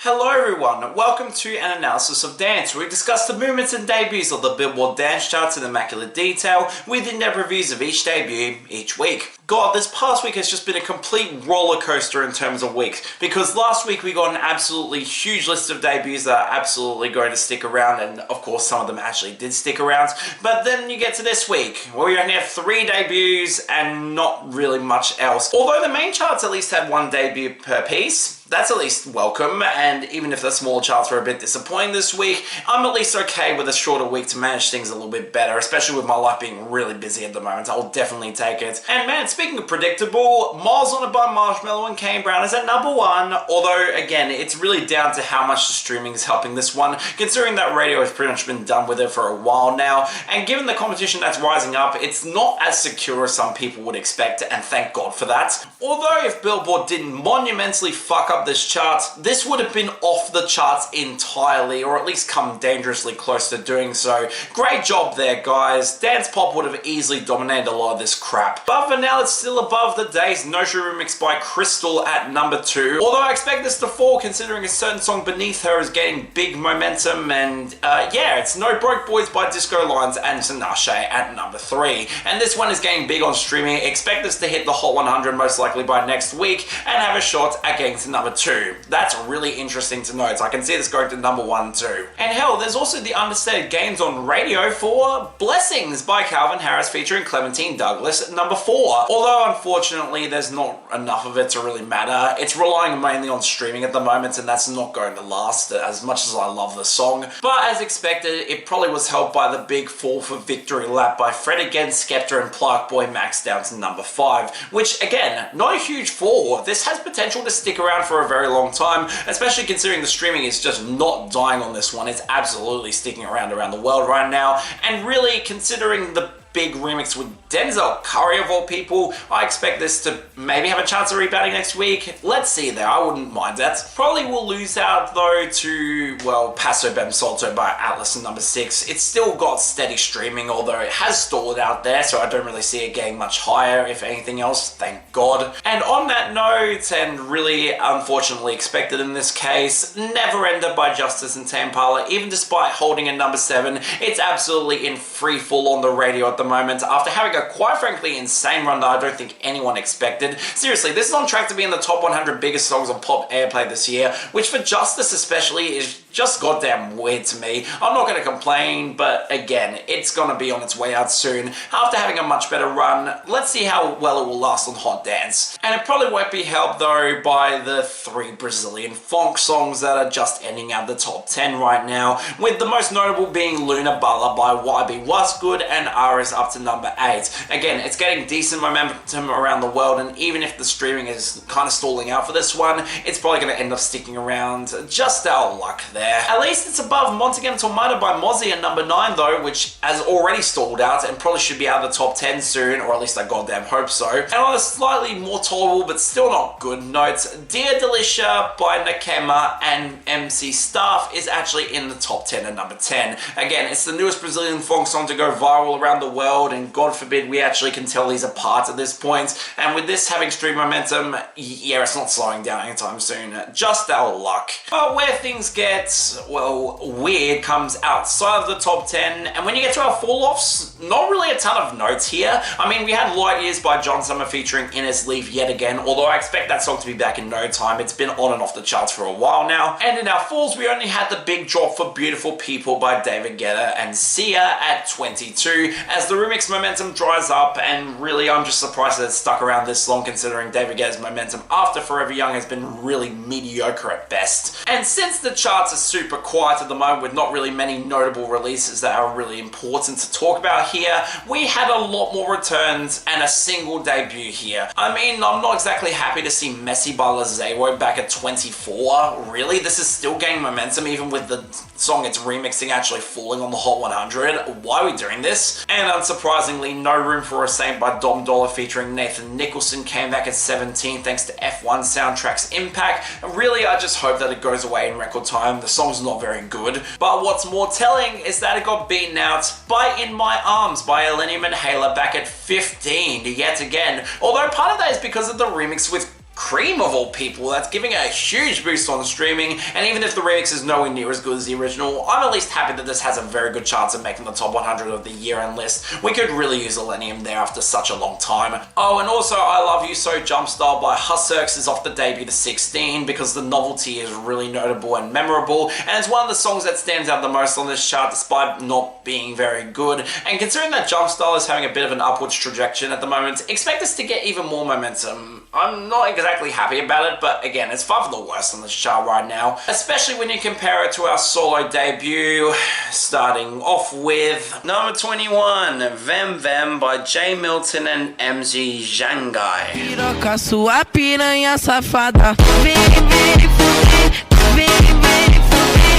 Hello everyone, welcome to an analysis of dance, where we discuss the movements and debuts of the Billboard dance charts in immaculate detail, with in-depth reviews of each debut each week. God, this past week has just been a complete roller coaster in terms of weeks, because last week we got an absolutely huge list of debuts that are absolutely going to stick around, and of course some of them actually did stick around. But then you get to this week, where we only have 3 debuts and not really much else. Although the main charts at least had 1 debut per piece, that's at least welcome, and even if the small charts were a bit disappointing this week, I'm at least okay with a shorter week to manage things a little bit better, especially with my life being really busy at the moment. I'll definitely take it. And man, speaking of predictable, Miles on It by Marshmello and Kane Brown is at number 1, although again, it's really down to how much the streaming is helping this one, considering that radio has pretty much been done with it for a while now, and given the competition that's rising up, it's not as secure as some people would expect, and thank God for that. Although if Billboard didn't monumentally fuck up this chart, this would have been off the charts entirely, or at least come dangerously close to doing so. Great job there, guys. Dance pop would have easily dominated a lot of this crap. But for now, it's still above the Days No Shoe remix by Crystal at number 2. Although I expect this to fall, considering a certain song beneath her is getting big momentum, and yeah, it's No Broke Boys by Disco Lines and Tinashe at number 3. And this one is getting big on streaming. Expect this to hit the Hot 100 most likely by next week, and have a shot at getting to number 2. That's really interesting to note. I can see this going to number 1 too. And hell, there's also the understated gains on radio for Blessings by Calvin Harris featuring Clementine Douglas at number 4. Although unfortunately there's not enough of it to really matter. It's relying mainly on streaming at the moment, and that's not going to last as much as I love the song. But as expected, it probably was helped by the big fall for victory lap by Fred Against, Skepta and Plaque Boy Max down to number 5, which again, not a huge fall. This has potential to stick around for a very long time, especially considering the streaming is just not dying on this one. It's absolutely sticking around the world right now, and really considering the big remix with Denzel Curry of all people, I expect this to maybe have a chance of rebounding next week. Let's see there, I wouldn't mind that. Probably will lose out though to, well, Paso Bem Salto by Atlas in number 6. It's still got steady streaming, although it has stalled out there, so I don't really see it getting much higher, if anything else, thank God. And on that note, and really unfortunately expected in this case, Never Ender by Justice and Tampala, even despite holding a number 7, it's absolutely in free fall on the radio at the moment, after having a quite frankly insane run that I don't think anyone expected. Seriously, this is on track to be in the top 100 biggest songs on pop airplay this year, which for Justice especially is just goddamn weird to me. I'm not going to complain, but again, it's going to be on its way out soon. After having a much better run, let's see how well it will last on Hot Dance. And it probably won't be helped though by the 3 Brazilian phonk songs that are just ending out the top 10 right now, with the most notable being Luna Bala by YB What's Good and Aris up to number 8. Again, it's getting decent momentum around the world, and even if the streaming is kind of stalling out for this one, it's probably going to end up sticking around. Just our luck there. At least it's above Montegan Tomato by Mozzie at number 9 though, which has already stalled out and probably should be out of the top 10 soon, or at least I goddamn hope so. And on a slightly more tolerable but still not good note, Dear Delicia by Nakema and MC Staff is actually in the top 10 at number 10. Again, it's the newest Brazilian phonk song to go viral around the world, and God forbid we actually can tell these apart at this point. And with this having stream momentum, yeah, it's not slowing down anytime soon. Just our luck. But where things get, well, weird comes outside of the top 10, and when you get to our fall-offs, not really a ton of notes here. I mean, we had Light Years by John Summer featuring Ines Leaf yet again, although I expect that song to be back in no time. It's been on and off the charts for a while now. And in our falls, we only had the big drop for Beautiful People by David Guetta and Sia at 22, as the remix momentum dries up, and really I'm just surprised that it's stuck around this long, considering David Guetta's momentum after Forever Young has been really mediocre at best. And since the charts are super quiet at the moment, with not really many notable releases that are really important to talk about here, we had a lot more returns and a single debut here. I mean, I'm not exactly happy to see Messy by Lazewo back at 24. Really? This is still gaining momentum even with the song it's remixing actually falling on the Hot 100. Why are we doing this? And unsurprisingly, No Room for a Saint by Dom Dollar featuring Nathan Nicholson came back at 17 thanks to F1 Soundtrack's impact. And really, I just hope that it goes away in record time. The song's not very good. But what's more telling is that it got beaten out by In My Arms by Elenium and Hayla back at 15 yet again. Although part of that is because of the remix with Cream of all people, that's giving it a huge boost on streaming, and even if the remix is nowhere near as good as the original, I'm at least happy that this has a very good chance of making the top 100 of the year-end list. We could really use Millennium there after such a long time. Oh, and also I Love You So Jumpstart by Husserks is off the debut to 16 because the novelty is really notable and memorable, and it's one of the songs that stands out the most on this chart despite not being very good. And considering that Jumpstart is having a bit of an upwards trajectory at the moment, expect us to get even more momentum. I'm not exactly happy about it, but again, it's far from the worst on this chart right now, especially when you compare it to our solo debut, starting off with number 21, Vem Vem by Jmilton and MZ Xangai.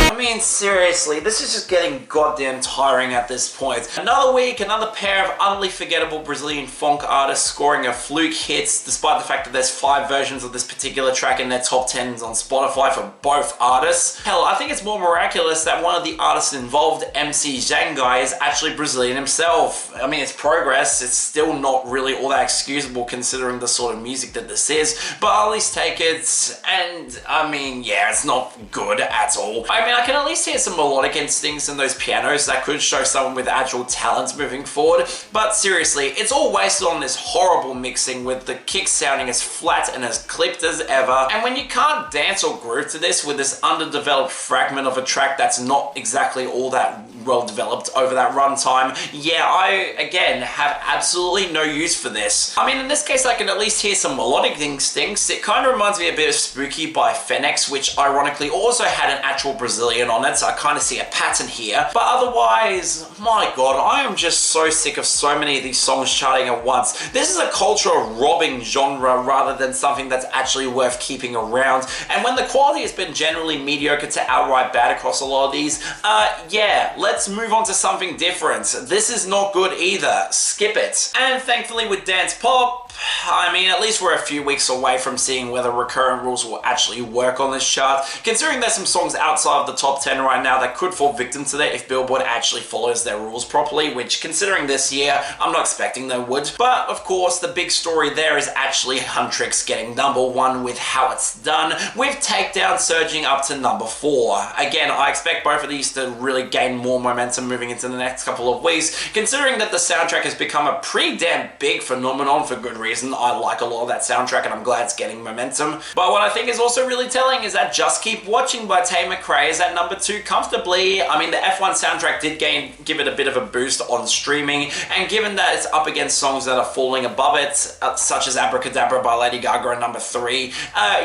I mean, seriously, this is just getting goddamn tiring at this point. Another week, another pair of utterly forgettable Brazilian phonk artists scoring a fluke hits, despite the fact that there's 5 versions of this particular track in their top 10s on Spotify for both artists. Hell, I think it's more miraculous that one of the artists involved, MC Xangai, is actually Brazilian himself. I mean, it's progress. It's still not really all that excusable considering the sort of music that this is, but I'll at least take it. And I mean, yeah, it's not good at all. I mean, I can at least hear some melodic instincts in those pianos that could show someone with actual talent moving forward, but seriously, it's all wasted on this horrible mixing with the kicks sounding as flat and as clipped as ever. And when you can't dance or groove to this with this underdeveloped fragment of a track that's not exactly all that well developed over that runtime, yeah, I again have absolutely no use for this. I mean, in this case I can at least hear some melodic instincts. It kind of reminds me a bit of Spooky by Phoenix, which ironically also had an actual Brazilian on it, so I kind of see a pattern here. But otherwise, my god, I am just so sick of so many of these songs charting at once. This is a culture of robbing genre rather than something that's actually worth keeping around, and when the quality has been generally mediocre to outright bad across a lot of these, yeah, let's move on to something different. This is not good either. Skip it. And thankfully with dance pop, I mean, at least we're a few weeks away from seeing whether recurrent rules will actually work on this chart, considering there's some songs outside of the top 10 right now that could fall victim to that if Billboard actually follows their rules properly, which considering this year, I'm not expecting they would. But of course, the big story there is actually Huntrix getting number 1 with How It's Done, with Takedown surging up to number 4. Again, I expect both of these to really gain more momentum moving into the next couple of weeks, considering that the soundtrack has become a pretty damn big phenomenon for good reason. I like a lot of that soundtrack and I'm glad it's getting momentum. But what I think is also really telling is that Just Keep Watching by Tay McRae is at number 2 comfortably. I mean, the F1 soundtrack did give it a bit of a boost on streaming, and given that it's up against songs that are falling above it, such as Abracadabra by Lady Gaga at number 3,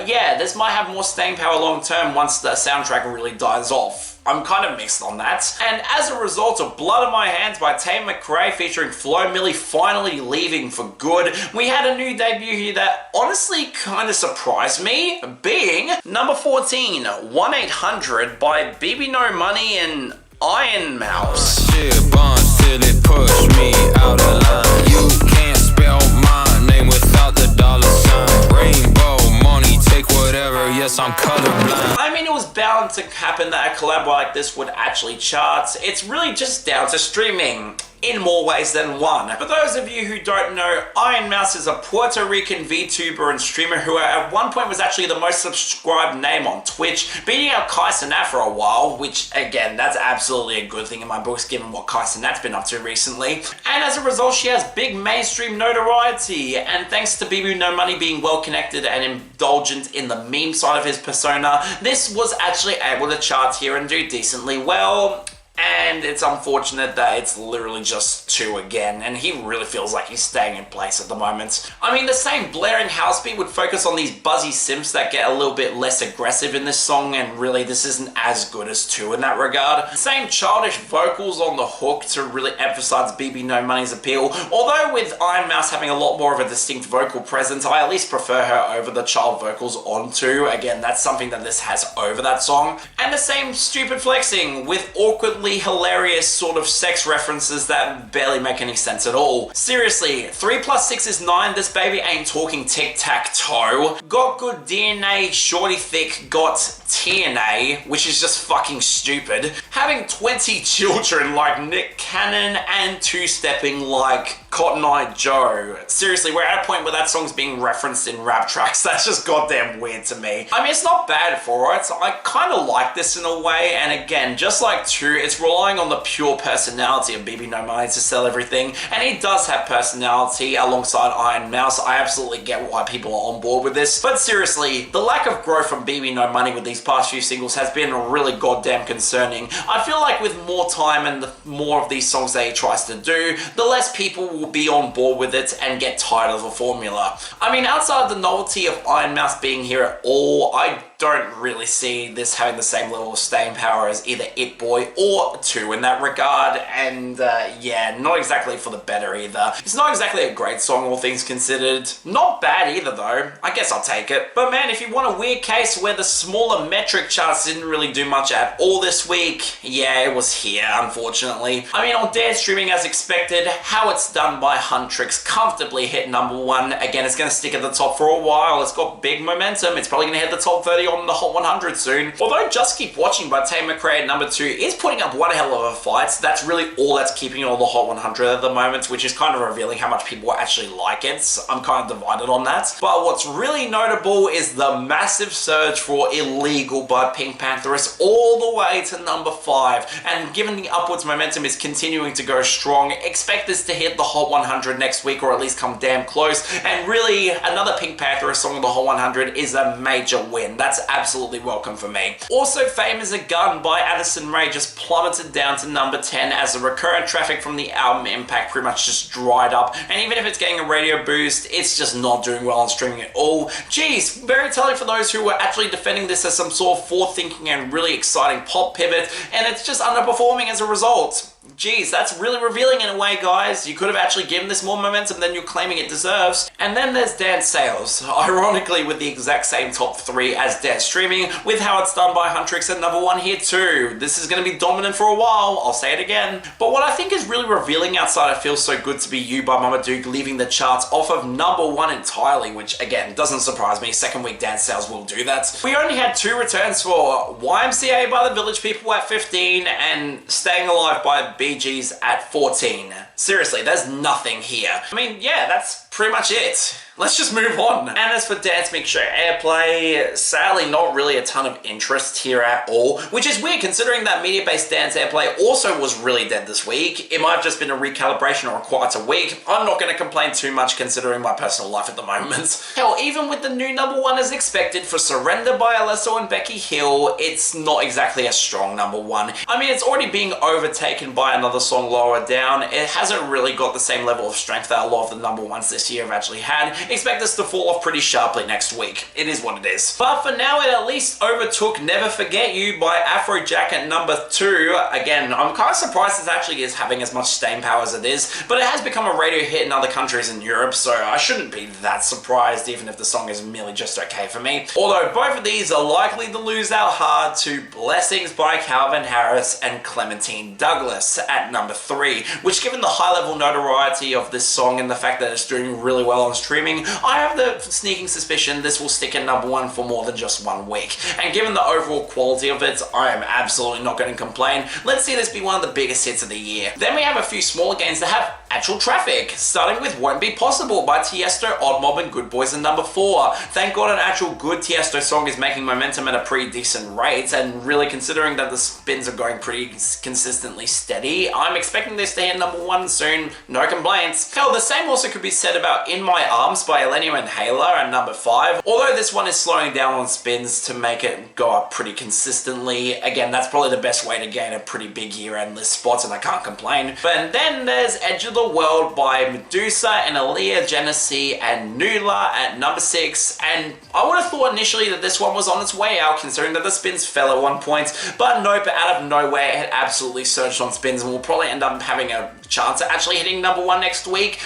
yeah, this might have more staying power long term once the soundtrack really dies off. I'm kind of mixed on that. And as a result of Blood on My Hands by Tay McRae featuring Flo Milli finally leaving for good, we had a new debut here that honestly kind of surprised me, being number 14, 1-800 by bbno Money and Ironmouse. Till it push me out of line. You can't spell my name without the $sign. Rainbow money, take whatever, yes, I'm colorblind. I mean, it was bound to happen that a collab like this would actually chart. It's really just down to streaming, in more ways than one. For those of you who don't know, Ironmouse is a Puerto Rican VTuber and streamer who at one point was actually the most subscribed name on Twitch, beating out Kai Cenat for a while, which again, that's absolutely a good thing in my books given what Kai Cenat's been up to recently. And as a result, she has big mainstream notoriety, and thanks to bbno Money being well connected and indulgent in the meme side of his persona, this was actually able to chart here and do decently well. And it's unfortunate that it's literally just 2 again, and he really feels like he's staying in place at the moment. I mean, the same blaring house beat would focus on these buzzy simps that get a little bit less aggressive in this song, and really this isn't as good as 2 in that regard. Same childish vocals on the hook to really emphasize bbno Money's appeal, although with Ironmouse having a lot more of a distinct vocal presence, I at least prefer her over the child vocals on 2. Again, that's something that this has over that song. And the same stupid flexing with awkwardly hilarious sort of sex references that barely make any sense at all. Seriously, 3 + 6 is 9, this baby ain't talking tic-tac-toe. Got good DNA, shorty thick, got TNA, which is just fucking stupid. Having 20 children like Nick Cannon and 2-stepping like Cotton Eye Joe. Seriously, we're at a point where that song's being referenced in rap tracks. That's just goddamn weird to me. I mean, it's not bad for it. I kind of like this in a way, and again, just like 2, it's relying on the pure personality of bbno Money to sell everything, and he does have personality alongside Ironmouse. I absolutely get why people are on board with this, but seriously, the lack of growth from bbno Money with these past few singles has been really goddamn concerning. I feel like with more time and the more of these songs that he tries to do, the less people will be on board with it and get tired of the formula. I mean, outside of the novelty of Ironmouse being here at all, I don't really see this having the same level of staying power as either It Boy or 2 in that regard, and yeah, not exactly for the better either. It's not exactly a great song, all things considered. Not bad either though, I guess I'll take it. But man, if you want a weird case where the smaller metric charts didn't really do much at all this week, yeah, it was here, unfortunately. I mean, on dance streaming as expected, How It's Done by Huntrix comfortably hit #1. Again, it's going to stick at the top for a while. It's got big momentum. It's probably going to hit the top 30 on the Hot 100 soon. Although Just Keep Watching by Tay McRae at #2 is putting up one hell of a fight. That's really all that's keeping it on the Hot 100 at the moment, which is kind of revealing how much people actually like it. I'm kind of divided on that. But what's really notable is the massive surge for Illegal by Pink Pantheress all the way to #5. And given the upwards momentum is continuing to go strong, expect this to hit the Hot 100 next week, or at least come damn close. And really, another Pink Pantheress song on the Hot 100 is a major win. That's absolutely welcome for me. Also, Fame Is a Gun by Addison Rae just plummeted down to #10 as the recurrent traffic from the album Impact pretty much just dried up. And even if it's getting a radio boost, it's just not doing well on streaming at all. Geez, very telling for those who were actually defending this as some sort of forward-thinking and really exciting pop pivot, and it's just underperforming as a result. Geez, that's really revealing in a way, guys. You could have actually given this more momentum than you're claiming it deserves. And then there's Dance Sales, ironically with the exact same top 3 as Dance Streaming, with How It's Done by Huntrix at #1 here too. This is going to be dominant for a while, I'll say it again. But what I think is really revealing outside of Feels So Good to Be You by Marmaduke leaving the charts off of #1 entirely, which again, doesn't surprise me. Second week Dance Sales will do that. We only had 2 returns for YMCA by the Village People at 15 and Staying Alive by Bee Gees at 14. Seriously, there's nothing here. I mean, yeah, that's pretty much it. Let's just move on. And as for Dance Mix Show Airplay, sadly not really a ton of interest here at all, which is weird considering that media-based dance Airplay also was really dead this week. It might have just been a recalibration or a quieter week. I'm not going to complain too much considering my personal life at the moment. Hell, even with the new #1 as expected for Surrender by Alesso and Becky Hill, it's not exactly a strong #1. I mean, it's already being overtaken by another song lower down. It hasn't really got the same level of strength that a lot of the #1s this year have actually had. Expect this to fall off pretty sharply next week. It is what it is. But for now, it at least overtook Never Forget You by Afrojack at #2. Again, I'm kind of surprised it actually is having as much staying power as it is, but it has become a radio hit in other countries in Europe, so I shouldn't be that surprised even if the song is merely just okay for me. Although both of these are likely to lose out hard to Blessings by Calvin Harris and Clementine Douglas at #3, which given the high level notoriety of this song and the fact that it's doing really well on streaming, I have the sneaking suspicion this will stick at #1 for more than just 1 week. And given the overall quality of it, I am absolutely not going to complain. Let's see this be one of the biggest hits of the year. Then we have a few smaller gains that have actual traffic, starting with Won't Be Possible by Tiesto, Odd Mob and Good Boys at #4. Thank God an actual good Tiesto song is making momentum at a pretty decent rate, and really considering that the spins are going pretty consistently steady, I'm expecting this to hit #1 soon, no complaints. Hell, the same also could be said about In My Arms by Elenio and Halo at #5, although this one is slowing down on spins to make it go up pretty consistently. Again, that's probably the best way to gain a pretty big year-end list spot, and I can't complain. But then there's Edge of the World by Medusa and Aaliyah Genesee and Nula at #6, and I would have thought initially that this one was on its way out considering that the spins fell at one point, but nope, out of nowhere it absolutely surged on spins and will probably end up having a chance at actually hitting #1 next week.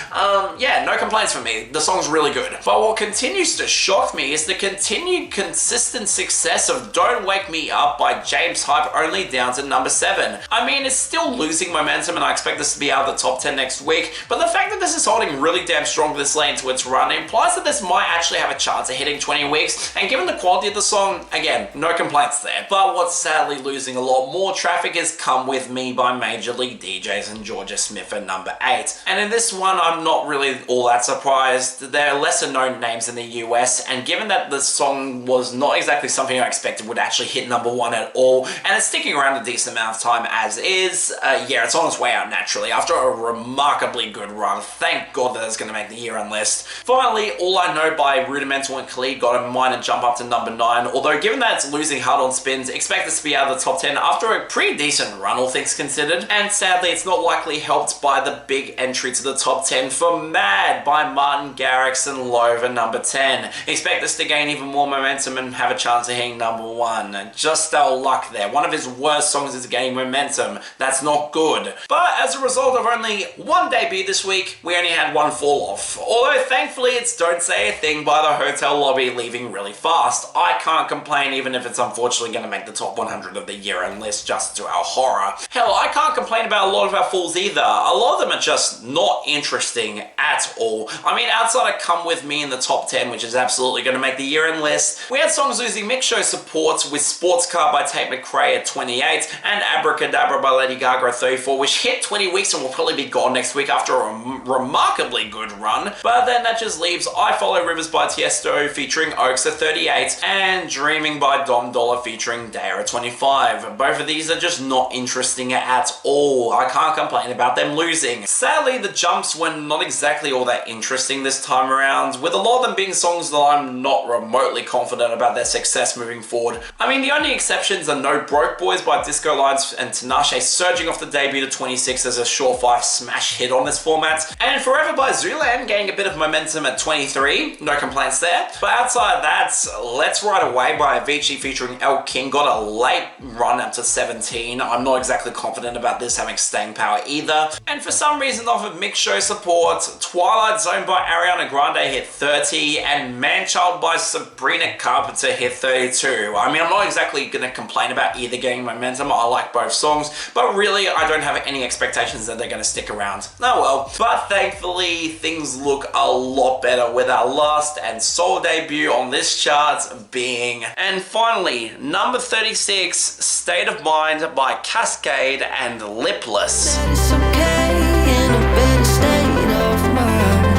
Yeah, no complaints from me. The song's really good. But what continues to shock me is the continued consistent success of Don't Wake Me Up by James Hype, only down to #7. I mean, it's still losing momentum and I expect this to be out of the top 10 next week, but the fact that this is holding really damn strong this late into its run implies that this might actually have a chance of hitting 20 weeks, and given the quality of the song, again, no complaints there. But what's sadly losing a lot more traffic is Come With Me by Major League DJs and Georgia Smith Smith at number 8. And in this one, I'm not really all that surprised. There are lesser known names in the US, and given that the song was not exactly something I expected would actually hit number 1 at all, and it's sticking around a decent amount of time as is, yeah, it's on its way out naturally after a remarkably good run. Thank God that it's going to make the year-end list. Finally, All I Know by Rudimental and Khalid got a minor jump up to number 9, although given that it's losing hard on spins, expect this to be out of the top 10 after a pretty decent run, all things considered. And sadly, it's not likely helped by the big entry to the top 10 for Mad by Martin Garrix and Lover number 10. Expect this to gain even more momentum and have a chance of hitting number 1. Just our luck there. One of his worst songs is gaining momentum. That's not good. But as a result of only one debut this week, we only had one fall off. Although thankfully it's Don't Say a Thing by the Hotel Lobby leaving really fast. I can't complain even if it's unfortunately going to make the top 100 of the year-end list just to our horror. Hell, I can't complain about a lot of our falls either. A lot of them are just not interesting at all. I mean, outside of Come With Me in the top 10, which is absolutely going to make the year-end list, we had songs losing mix show support with Sports Car by Tate McRae at 28 and Abracadabra by Lady Gaga at 34, which hit 20 weeks and will probably be gone next week after a remarkably good run. But then that just leaves I Follow Rivers by Tiesto featuring Oaks at 38 and Dreaming by Dom Dollar featuring Dare at 25. Both of these are just not interesting at all. I can't complain about them losing. Sadly, the jumps were not exactly all that interesting this time around, with a lot of them being songs that I'm not remotely confident about their success moving forward. I mean, the only exceptions are No Broke Boys by Disco Lights and Tinashe surging off the debut to 26 as a surefire smash hit on this format, and Forever by Zooland gaining a bit of momentum at 23, no complaints there. But outside of that, Let's Ride Away by Avicii featuring El King got a late run up to 17. I'm not exactly confident about this having staying power either. And for some reason offered mixed show support, Twilight Zone by Ariana Grande hit 30 and Manchild by Sabrina Carpenter hit 32. I mean, I'm not exactly going to complain about either gaining momentum. I like both songs, but really I don't have any expectations that they're going to stick around. Oh well. But thankfully things look a lot better with our last and sole debut on this chart being, and finally, number 36, State of Mind by Kaskade and Lipless. It's okay in a better state of mind.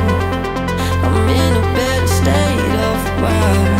I'm in a better state of mind.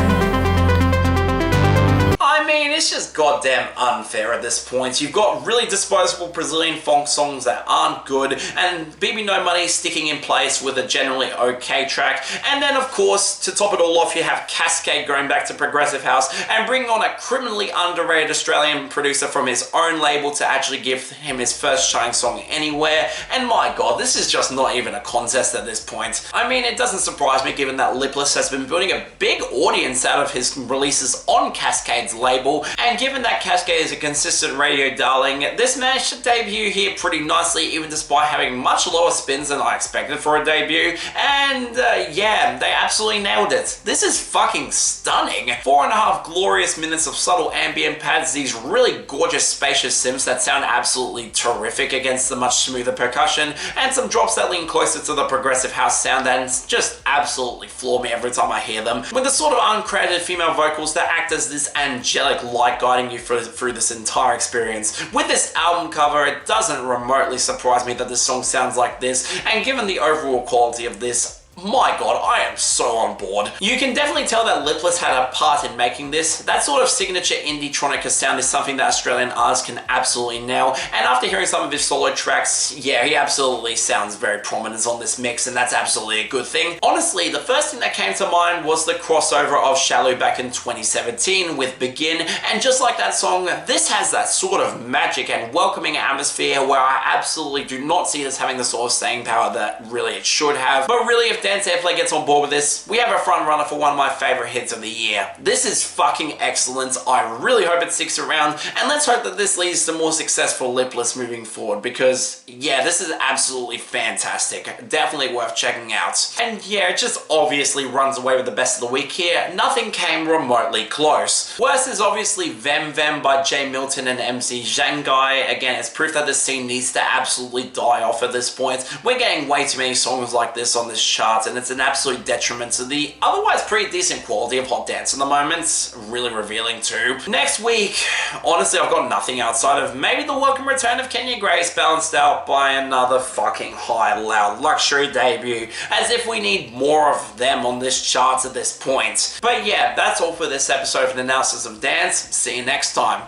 I mean, it's just goddamn unfair at this point. You've got really disposable Brazilian funk songs that aren't good, and bbno Money sticking in place with a generally okay track, and then of course, to top it all off, you have Kaskade going back to progressive house and bringing on a criminally underrated Australian producer from his own label to actually give him his first shining song anywhere, and my god, this is just not even a contest at this point. I mean, it doesn't surprise me given that Lipless has been building a big audience out of his releases on Kaskade's label, and given that Kaskade is a consistent radio darling, this managed to debut here pretty nicely even despite having much lower spins than I expected for a debut, and yeah, they absolutely nailed it. This is fucking stunning. 4.5 glorious minutes of subtle ambient pads, these really gorgeous spacious synths that sound absolutely terrific against the much smoother percussion, and some drops that lean closer to the progressive house sound and just absolutely floor me every time I hear them, with the sort of uncredited female vocals that act as this angelic light guiding you through this entire experience. With this album cover, it doesn't remotely surprise me that this song sounds like this, and given the overall quality of this, my god, I am so on board. You can definitely tell that Lipless had a part in making this. That sort of signature indie-tronica sound is something that Australian artists can absolutely nail, and after hearing some of his solo tracks, yeah, he absolutely sounds very prominent on this mix, and that's absolutely a good thing. Honestly, the first thing that came to mind was the crossover of Shallow back in 2017 with Begin, and just like that song, this has that sort of magic and welcoming atmosphere where I absolutely do not see this having the sort of staying power that really it should have. But really, if Dance Airplay gets on board with this, we have a front runner for one of my favorite hits of the year. This is fucking excellent. I really hope it sticks around, and let's hope that this leads to more successful Lipless moving forward, because yeah, this is absolutely fantastic. Definitely worth checking out. And yeah, it just obviously runs away with the best of the week here. Nothing came remotely close. Worst is obviously Vem Vem by Jmilton and MC Xangai. Again, it's proof that this scene needs to absolutely die off at this point. We're getting way too many songs like this on this chart, charts, and it's an absolute detriment to the otherwise pretty decent quality of hot dance at the moment. Really revealing too. Next week, honestly, I've got nothing outside of maybe the welcome return of Kenya Grace, balanced out by another fucking high, loud luxury debut, as if we need more of them on this chart at this point. But yeah, that's all for this episode of the Analysis of Dance. See you next time.